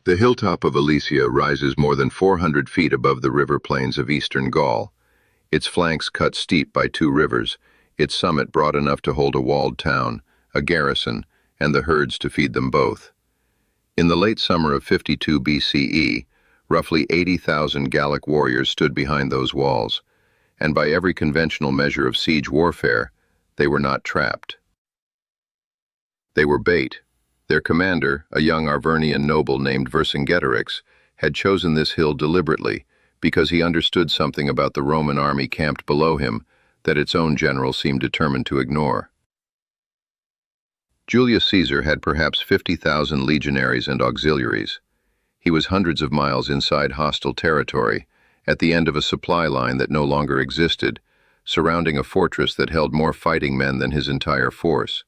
The hilltop of Alesia rises more than 400 feet above the river plains of eastern Gaul, its flanks cut steep by two rivers, its summit broad enough to hold a walled town, a garrison, and the herds to feed them both. In the late summer of 52 BCE, roughly 80,000 Gallic warriors stood behind those walls, and by every conventional measure of siege warfare, they were not trapped. They were bait. Their commander, a young Arvernian noble named Vercingetorix, had chosen this hill deliberately because he understood something about the Roman army camped below him that its own general seemed determined to ignore. Julius Caesar had perhaps 50,000 legionaries and auxiliaries. He was hundreds of miles inside hostile territory, at the end of a supply line that no longer existed, surrounding a fortress that held more fighting men than his entire force.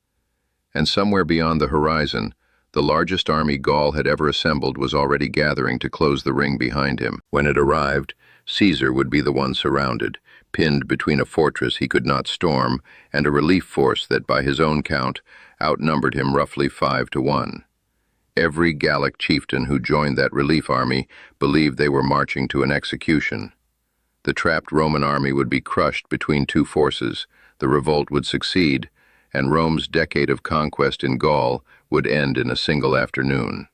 And somewhere beyond the horizon, the largest army Gaul had ever assembled was already gathering to close the ring behind him. When it arrived, Caesar would be the one surrounded, pinned between a fortress he could not storm and a relief force that, by his own count, outnumbered him roughly 5-1. Every Gallic chieftain who joined that relief army believed they were marching to an execution. The trapped Roman army would be crushed between two forces, the revolt would succeed, and Rome's decade of conquest in Gaul would end in a single afternoon.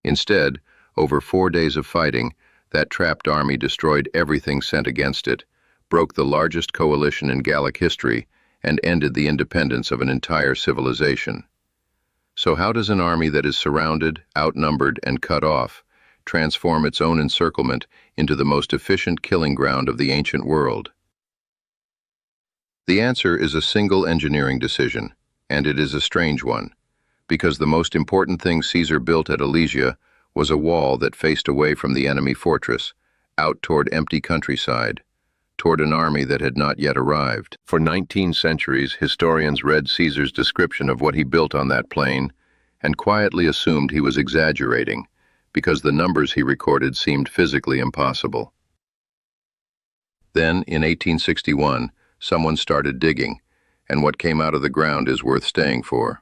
Instead, over 4 days of fighting, that trapped army destroyed everything sent against it, broke the largest coalition in Gallic history, and ended the independence of an entire civilization. So how does an army that is surrounded, outnumbered, and cut off transform its own encirclement into the most efficient killing ground of the ancient world? The answer is a single engineering decision, and it is a strange one, because the most important thing Caesar built at Alesia was a wall that faced away from the enemy fortress, out toward empty countryside, toward an army that had not yet arrived. For 19 centuries, historians read Caesar's description of what he built on that plain and quietly assumed he was exaggerating, because the numbers he recorded seemed physically impossible. Then, in 1861, someone started digging, and what came out of the ground is worth staying for.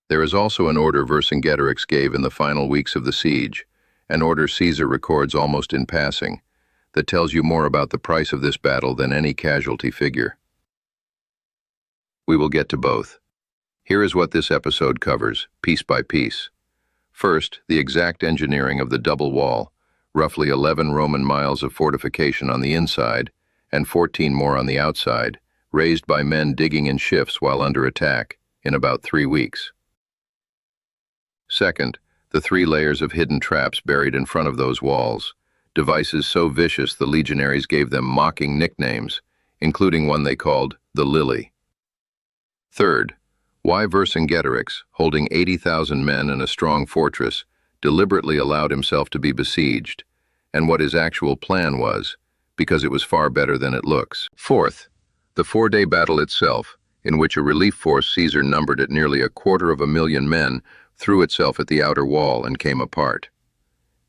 There is also an order Vercingetorix gave in the final weeks of the siege, an order Caesar records almost in passing, that tells you more about the price of this battle than any casualty figure. We will get to both. Here is what this episode covers, piece by piece. First, the exact engineering of the double wall, roughly 11 Roman miles of fortification on the inside, and 14 more on the outside, raised by men digging in shifts while under attack, in about 3 weeks. Second, the 3 layers of hidden traps buried in front of those walls, devices so vicious the legionaries gave them mocking nicknames, including one they called the Lily. Third, why Vercingetorix, holding 80,000 men in a strong fortress, deliberately allowed himself to be besieged, and what his actual plan was, because it was far better than it looks. Fourth, the 4-day battle itself, in which a relief force Caesar numbered at nearly 250,000 men threw itself at the outer wall and came apart.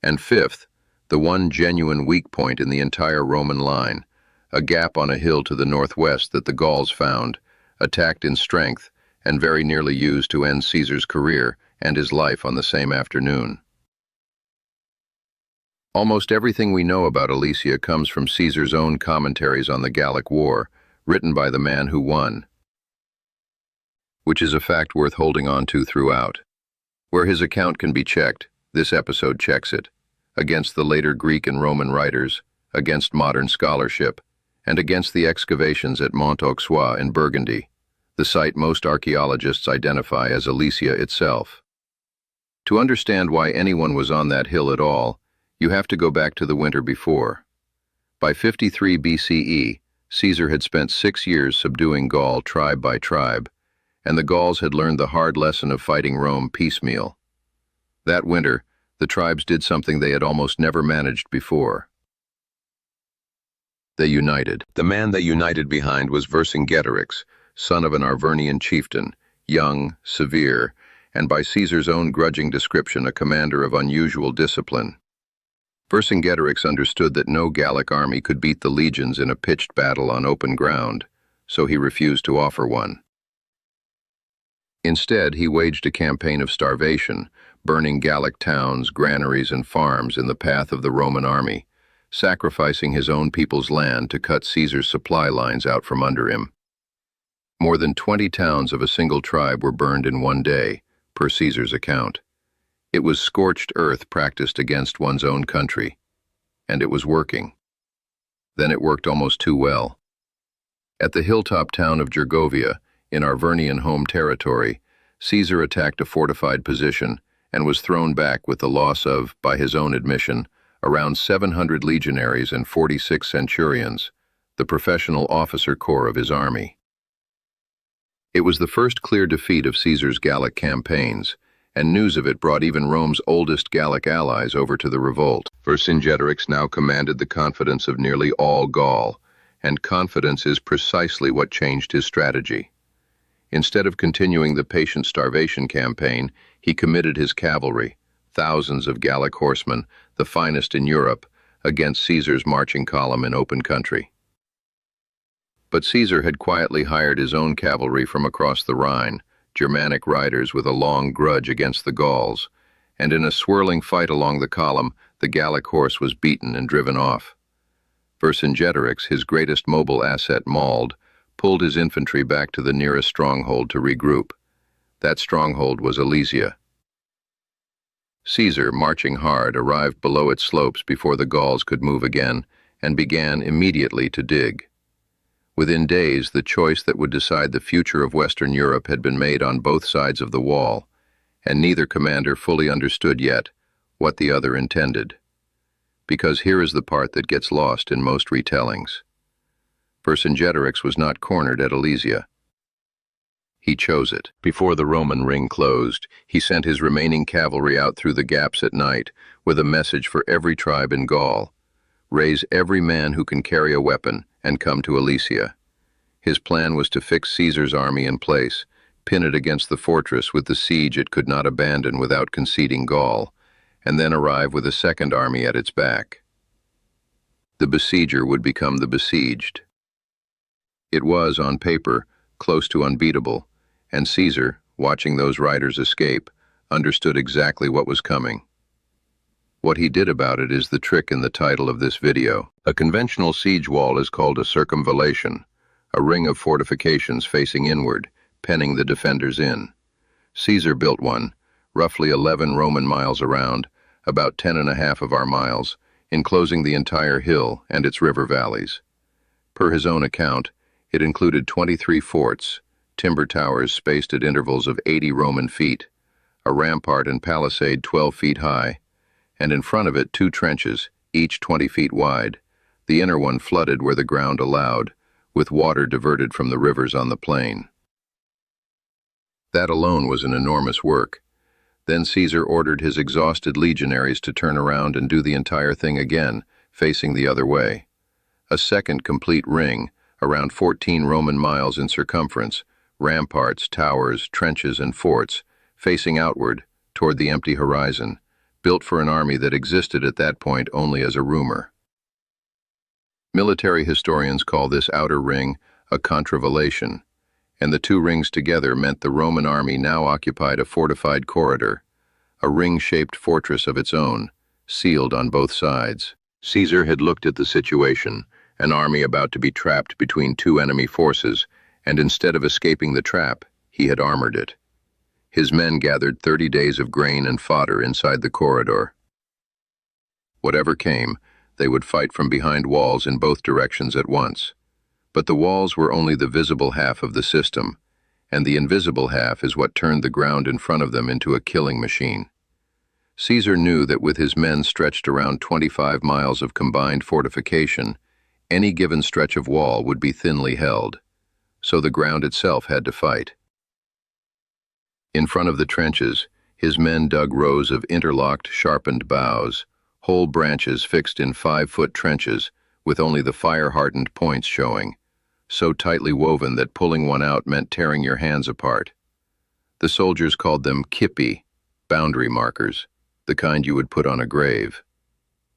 And fifth, the one genuine weak point in the entire Roman line, a gap on a hill to the northwest that the Gauls found, attacked in strength, and very nearly used to end Caesar's career and his life on the same afternoon. Almost everything we know about Alesia comes from Caesar's own commentaries on the Gallic War, written by the man who won, which is a fact worth holding on to throughout. Where his account can be checked, this episode checks it, against the later Greek and Roman writers, against modern scholarship, and against the excavations at Mont-Auxois in Burgundy, the site most archaeologists identify as Alesia itself. To understand why anyone was on that hill at all, you have to go back to the winter before. By 53 BCE, Caesar had spent 6 years subduing Gaul tribe by tribe, and the Gauls had learned the hard lesson of fighting Rome piecemeal. That winter, the tribes did something they had almost never managed before. They united. The man they united behind was Vercingetorix, son of an Arvernian chieftain, young, severe, and by Caesar's own grudging description a commander of unusual discipline. Vercingetorix understood that no Gallic army could beat the legions in a pitched battle on open ground, so he refused to offer one. Instead, he waged a campaign of starvation, burning Gallic towns, granaries, and farms in the path of the Roman army, sacrificing his own people's land to cut Caesar's supply lines out from under him. More than 20 towns of a single tribe were burned in one day, per Caesar's account. It was scorched earth practiced against one's own country, and it was working. Then it worked almost too well. At the hilltop town of Gergovia, in Arvernian home territory, Caesar attacked a fortified position and was thrown back with the loss of, by his own admission, around 700 legionaries and 46 centurions, the professional officer corps of his army. It was the first clear defeat of Caesar's Gallic campaigns, and news of it brought even Rome's oldest Gallic allies over to the revolt. Vercingetorix now commanded the confidence of nearly all Gaul, and confidence is precisely what changed his strategy. Instead of continuing the patient starvation campaign, he committed his cavalry, thousands of Gallic horsemen, the finest in Europe, against Caesar's marching column in open country. But Caesar had quietly hired his own cavalry from across the Rhine, Germanic riders with a long grudge against the Gauls, and in a swirling fight along the column, the Gallic horse was beaten and driven off. Vercingetorix, his greatest mobile asset mauled, pulled his infantry back to the nearest stronghold to regroup. That stronghold was Alesia. Caesar, marching hard, arrived below its slopes before the Gauls could move again, and began immediately to dig. Within days, the choice that would decide the future of Western Europe had been made on both sides of the wall, and neither commander fully understood yet what the other intended. Because here is the part that gets lost in most retellings. Vercingetorix was not cornered at Alesia. He chose it. Before the Roman ring closed, he sent his remaining cavalry out through the gaps at night with a message for every tribe in Gaul: raise every man who can carry a weapon and come to Alesia. His plan was to fix Caesar's army in place, pin it against the fortress with the siege it could not abandon without conceding Gaul, and then arrive with a second army at its back. The besieger would become the besieged. It was, on paper, close to unbeatable, and Caesar, watching those riders escape, understood exactly what was coming. What he did about it is the trick in the title of this video. A conventional siege wall is called a circumvallation, a ring of fortifications facing inward, penning the defenders in. Caesar built one, roughly 11 Roman miles around, about 10.5 of our miles, enclosing the entire hill and its river valleys. Per his own account, it included 23 forts, timber towers spaced at intervals of 80 Roman feet, a rampart and palisade 12 feet high, and in front of it 2 trenches, each 20 feet wide, the inner one flooded where the ground allowed, with water diverted from the rivers on the plain. That alone was an enormous work. Then Caesar ordered his exhausted legionaries to turn around and do the entire thing again, facing the other way. A second complete ring, around 14 Roman miles in circumference, ramparts, towers, trenches, and forts, facing outward, toward the empty horizon, built for an army that existed at that point only as a rumor. Military historians call this outer ring a contravallation, and the 2 rings together meant the Roman army now occupied a fortified corridor, a ring-shaped fortress of its own, sealed on both sides. Caesar had looked at the situation, an army about to be trapped between 2 enemy forces, and instead of escaping the trap, he had armored it. His men gathered 30 days of grain and fodder inside the corridor. Whatever came, they would fight from behind walls in both directions at once. But the walls were only the visible half of the system, and the invisible half is what turned the ground in front of them into a killing machine. Caesar knew that with his men stretched around 25 miles of combined fortification, any given stretch of wall would be thinly held, so the ground itself had to fight. In front of the trenches, his men dug rows of interlocked, sharpened boughs, whole branches fixed in 5-foot trenches with only the fire-hardened points showing, so tightly woven that pulling one out meant tearing your hands apart. The soldiers called them kippi, boundary markers, the kind you would put on a grave.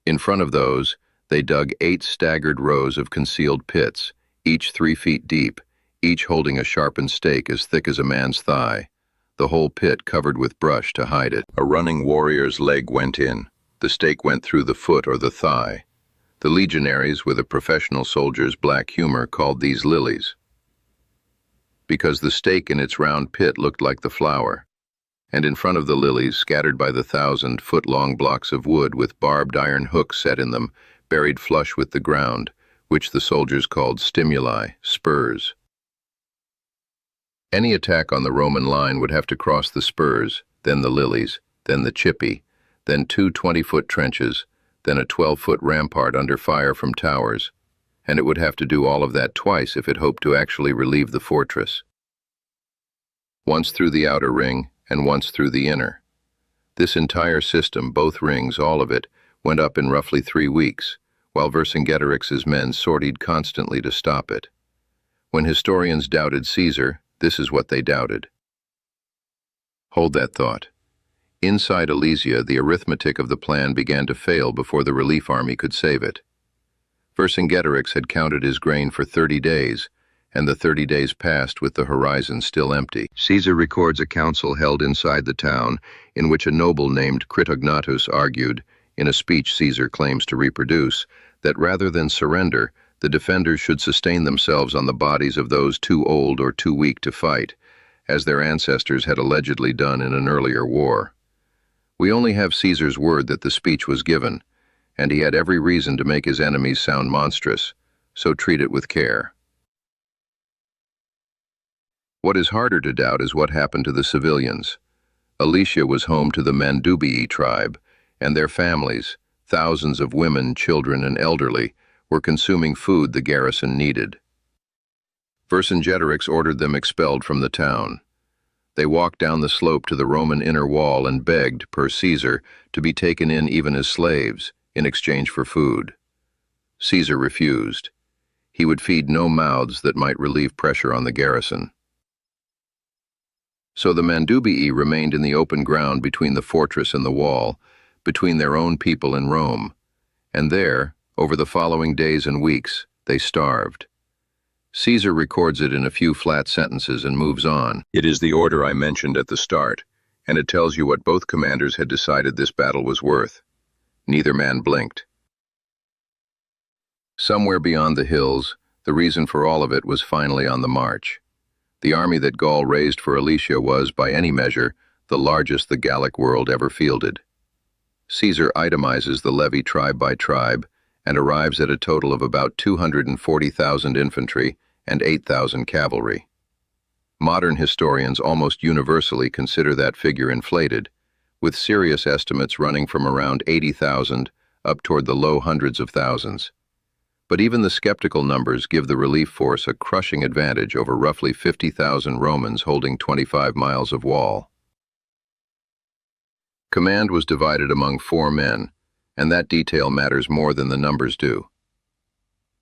In front of those, they dug 8 staggered rows of concealed pits, each 3 feet deep, each holding a sharpened stake as thick as a man's thigh, the whole pit covered with brush to hide it. A running warrior's leg went in. The stake went through the foot or the thigh. The legionaries, with a professional soldier's black humor, called these lilies, because the stake in its round pit looked like the flower, and in front of the lilies, scattered by the 1,000-foot-long blocks of wood with barbed iron hooks set in them, buried flush with the ground, which the soldiers called stimuli, spurs. Any attack on the Roman line would have to cross the spurs, then the lilies, then the chippy, then 2 20-foot trenches, then a 12-foot rampart under fire from towers, and it would have to do all of that twice if it hoped to actually relieve the fortress. Once through the outer ring, and once through the inner. This entire system, both rings, all of it, went up in roughly 3 weeks, while Vercingetorix's men sortied constantly to stop it. When historians doubted Caesar, this is what they doubted. Hold that thought. Inside Alesia, the arithmetic of the plan began to fail before the relief army could save it. Vercingetorix had counted his grain for 30 days, and the 30 days passed with the horizon still empty. Caesar records a council held inside the town, in which a noble named Critognatus argued, in a speech Caesar claims to reproduce, that rather than surrender, the defenders should sustain themselves on the bodies of those too old or too weak to fight, as their ancestors had allegedly done in an earlier war. We only have Caesar's word that the speech was given, and he had every reason to make his enemies sound monstrous, so treat it with care. What is harder to doubt is what happened to the civilians. Alesia was home to the Mandubii tribe, and their families, thousands of women, children, and elderly, were consuming food the garrison needed. Vercingetorix ordered them expelled from the town. They walked down the slope to the Roman inner wall and begged, per Caesar, to be taken in even as slaves, in exchange for food. Caesar refused. He would feed no mouths that might relieve pressure on the garrison. So the Mandubii remained in the open ground between the fortress and the wall, between their own people and Rome, and there, over the following days and weeks, they starved. Caesar records it in a few flat sentences and moves on. It is the order I mentioned at the start, and it tells you what both commanders had decided this battle was worth. Neither man blinked. Somewhere beyond the hills, the reason for all of it was finally on the march. The army that Gaul raised for Alesia was, by any measure, the largest the Gallic world ever fielded. Caesar itemizes the levy tribe by tribe, and arrives at a total of about 240,000 infantry and 8,000 cavalry. Modern historians almost universally consider that figure inflated, with serious estimates running from around 80,000 up toward the low hundreds of thousands. But even the skeptical numbers give the relief force a crushing advantage over roughly 50,000 Romans holding 25 miles of wall. Command was divided among 4 men, and that detail matters more than the numbers do.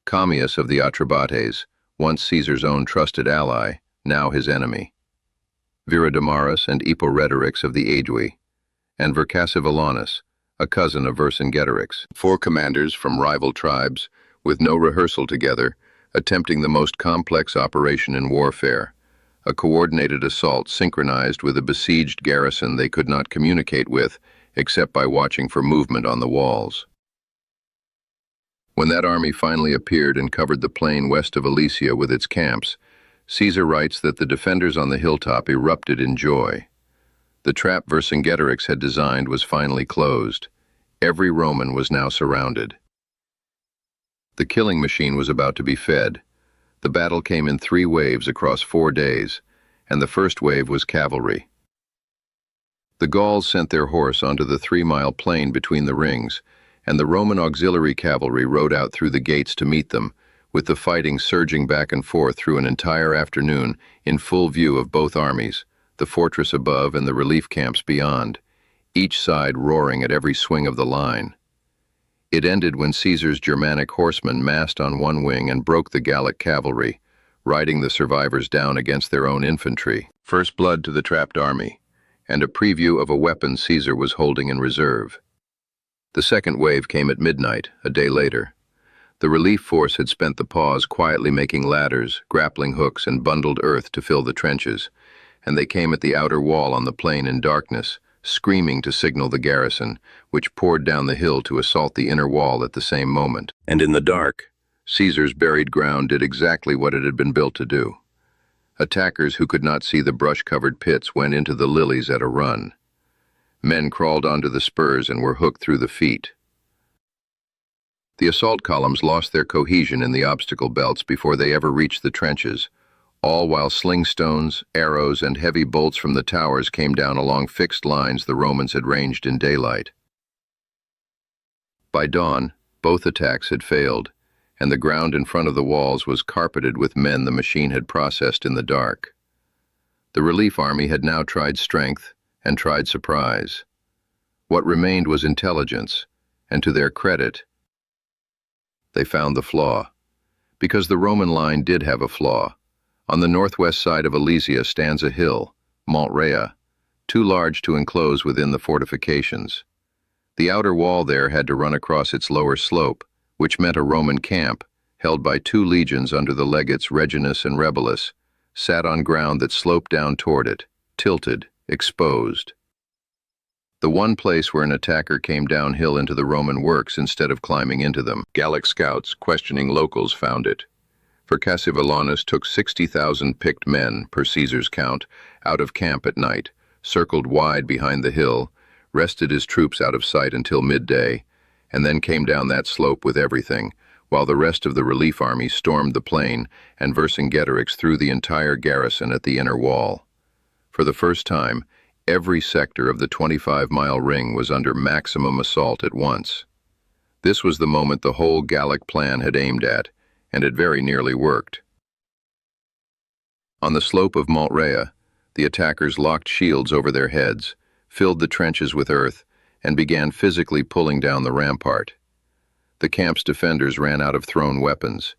Commius of the Atrebates, once Caesar's own trusted ally, now his enemy. Viridomarus and Eporetorix of the Aedui, and Vercingetorix, a cousin of Vercingetorix. 4 commanders from rival tribes, with no rehearsal together, attempting the most complex operation in warfare, a coordinated assault synchronized with a besieged garrison they could not communicate with, except by watching for movement on the walls. When that army finally appeared and covered the plain west of Alesia with its camps, Caesar writes that the defenders on the hilltop erupted in joy. The trap Vercingetorix had designed was finally closed. Every Roman was now surrounded. The killing machine was about to be fed. The battle came in 3 waves across 4 days, and the first wave was cavalry. The Gauls sent their horse onto the 3-mile plain between the rings, and the Roman auxiliary cavalry rode out through the gates to meet them, with the fighting surging back and forth through an entire afternoon in full view of both armies, the fortress above and the relief camps beyond, each side roaring at every swing of the line. It ended when Caesar's Germanic horsemen massed on one wing and broke the Gallic cavalry, riding the survivors down against their own infantry. First blood to the trapped army, and a preview of a weapon Caesar was holding in reserve. The second wave came at midnight, a day later. The relief force had spent the pause quietly making ladders, grappling hooks, and bundled earth to fill the trenches, and they came at the outer wall on the plain in darkness, screaming to signal the garrison, which poured down the hill to assault the inner wall at the same moment. And in the dark, Caesar's buried ground did exactly what it had been built to do. Attackers who could not see the brush-covered pits went into the lilies at a run. Men crawled onto the spurs and were hooked through the feet. The assault columns lost their cohesion in the obstacle belts before they ever reached the trenches, all while sling stones, arrows, and heavy bolts from the towers came down along fixed lines the Romans had ranged in daylight. By dawn, both attacks had failed, and the ground in front of the walls was carpeted with men the machine had processed in the dark. The relief army had now tried strength and tried surprise. What remained was intelligence, and to their credit, they found the flaw. Because the Roman line did have a flaw. On the northwest side of Alesia stands a hill, Mont Rea, too large to enclose within the fortifications. The outer wall there had to run across its lower slope, which meant a Roman camp, held by 2 legions under the legates Reginus and Rebellus, sat on ground that sloped down toward it, tilted, exposed. The one place where an attacker came downhill into the Roman works instead of climbing into them. Gallic scouts, questioning locals, found it. For Cassivellaunus took 60,000 picked men, per Caesar's count, out of camp at night, circled wide behind the hill, rested his troops out of sight until midday, and then came down that slope with everything, while the rest of the relief army stormed the plain and Vercingetorix threw the entire garrison at the inner wall. For the first time, every sector of the 25-mile ring was under maximum assault at once. This was the moment the whole Gallic plan had aimed at, and it very nearly worked. On the slope of Mont Rea, the attackers locked shields over their heads, filled the trenches with earth, and began physically pulling down the rampart. The camp's defenders ran out of thrown weapons.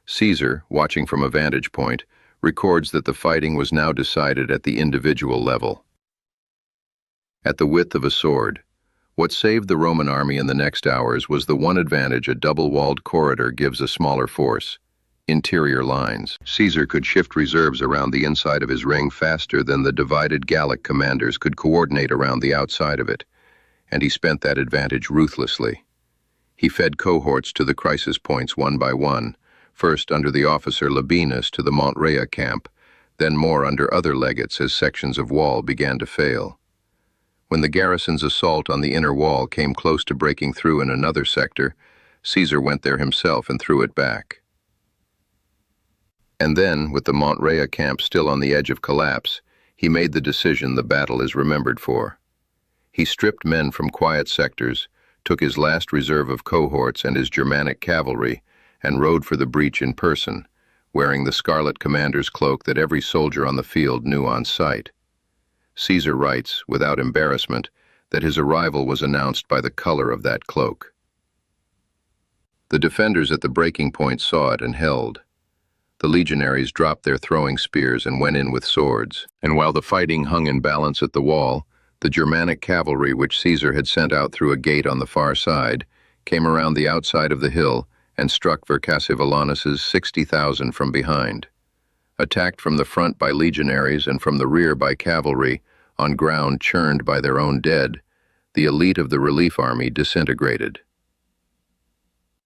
Caesar, watching from a vantage point, records that the fighting was now decided at the individual level. At the width of a sword, what saved the Roman army in the next hours was the one advantage a double-walled corridor gives a smaller force: interior lines. Caesar could shift reserves around the inside of his ring faster than the divided Gallic commanders could coordinate around the outside of it, and he spent that advantage ruthlessly. He fed cohorts to the crisis points one by one, first under the officer Labienus to the Mont Rea camp, then more under other legates as sections of wall began to fail. When the garrison's assault on the inner wall came close to breaking through in another sector, Caesar went there himself and threw it back. And then, with the Mont Rea camp still on the edge of collapse, he made the decision the battle is remembered for. He stripped men from quiet sectors, took his last reserve of cohorts and his Germanic cavalry, and rode for the breach in person, wearing the scarlet commander's cloak that every soldier on the field knew on sight. Caesar writes, without embarrassment, that his arrival was announced by the color of that cloak. The defenders at the breaking point saw it and held. The legionaries dropped their throwing spears and went in with swords, and while the fighting hung in balance at the wall, the Germanic cavalry which Caesar had sent out through a gate on the far side came around the outside of the hill and struck Cassivellaunus's 60,000 from behind. Attacked from the front by legionaries and from the rear by cavalry, on ground churned by their own dead, the elite of the relief army disintegrated.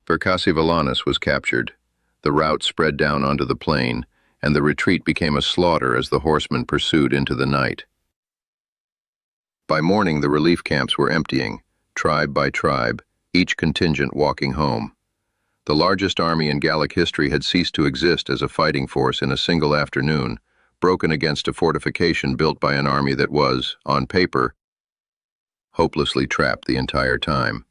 Cassivellaunus was captured. The rout spread down onto the plain, and the retreat became a slaughter as the horsemen pursued into the night. By morning, the relief camps were emptying, tribe by tribe, each contingent walking home. The largest army in Gallic history had ceased to exist as a fighting force in a single afternoon, broken against a fortification built by an army that was, on paper, hopelessly trapped the entire time.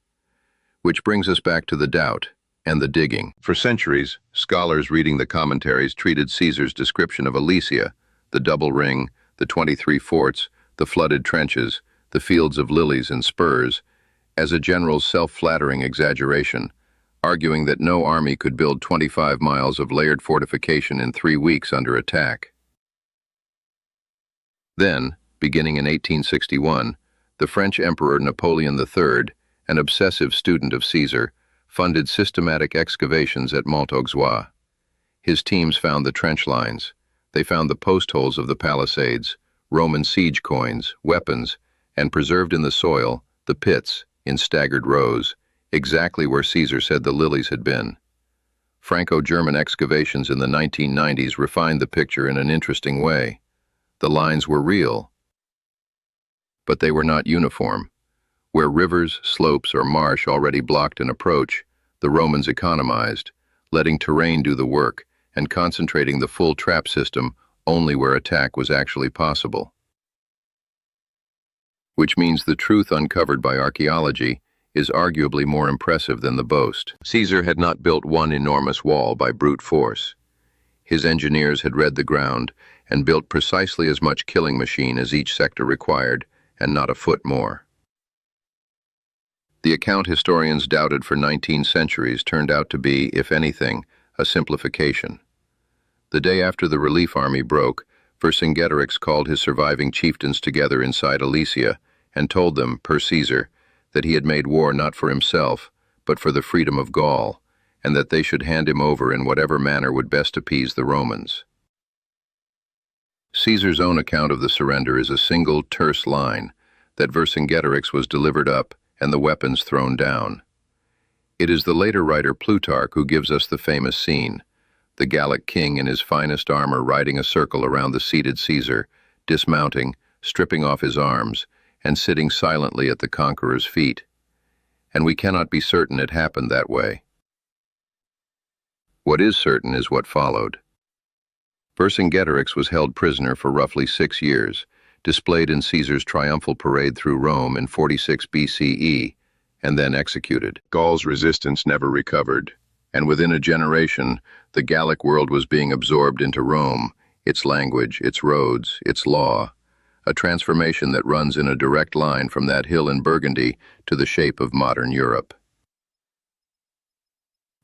Which brings us back to the doubt and the digging. For centuries, scholars reading the commentaries treated Caesar's description of Alesia, the double ring, the 23 forts, the flooded trenches, the fields of lilies and spurs, as a general's self-flattering exaggeration, arguing that no army could build 25 miles of layered fortification in 3 weeks under attack. Then, beginning in 1861, the French Emperor Napoleon III, an obsessive student of Caesar, funded systematic excavations at Mont Auxois. His teams found the trench lines. They found the post holes of the palisades, Roman siege coins, weapons, and preserved in the soil, the pits, in staggered rows, exactly where Caesar said the lilies had been. Franco-German excavations in the 1990s refined the picture in an interesting way. The lines were real, but they were not uniform. Where rivers, slopes, or marsh already blocked an approach, the Romans economized, letting terrain do the work and concentrating the full trap system only where attack was actually possible. Which means the truth uncovered by archaeology is arguably more impressive than the boast. Caesar had not built one enormous wall by brute force. His engineers had read the ground and built precisely as much killing machine as each sector required, and not a foot more. The account historians doubted for 19 centuries turned out to be, if anything, a simplification. The day after the relief army broke, Vercingetorix called his surviving chieftains together inside Alesia and told them, per Caesar, that he had made war not for himself, but for the freedom of Gaul, and that they should hand him over in whatever manner would best appease the Romans. Caesar's own account of the surrender is a single, terse line, that Vercingetorix was delivered up and the weapons thrown down. It is the later writer Plutarch who gives us the famous scene, the Gallic king in his finest armor riding a circle around the seated Caesar, dismounting, stripping off his arms, and sitting silently at the conqueror's feet. And we cannot be certain it happened that way. What is certain is what followed. Vercingetorix was held prisoner for roughly 6 years, displayed in Caesar's triumphal parade through Rome in 46 BCE, and then executed. Gaul's resistance never recovered, and within a generation, the Gallic world was being absorbed into Rome, its language, its roads, its law, a transformation that runs in a direct line from that hill in Burgundy to the shape of modern Europe.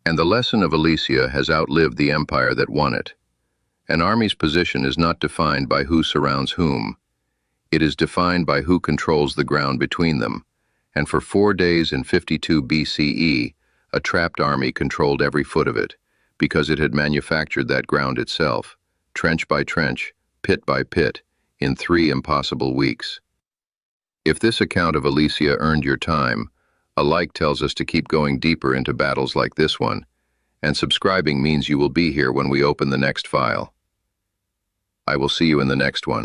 And the lesson of Alesia has outlived the empire that won it. An army's position is not defined by who surrounds whom. It is defined by who controls the ground between them, and for 4 days in 52 BCE, a trapped army controlled every foot of it, because it had manufactured that ground itself, trench by trench, pit by pit, in 3 impossible weeks. If this account of Alesia earned your time, a like tells us to keep going deeper into battles like this one, and subscribing means you will be here when we open the next file. I will see you in the next one.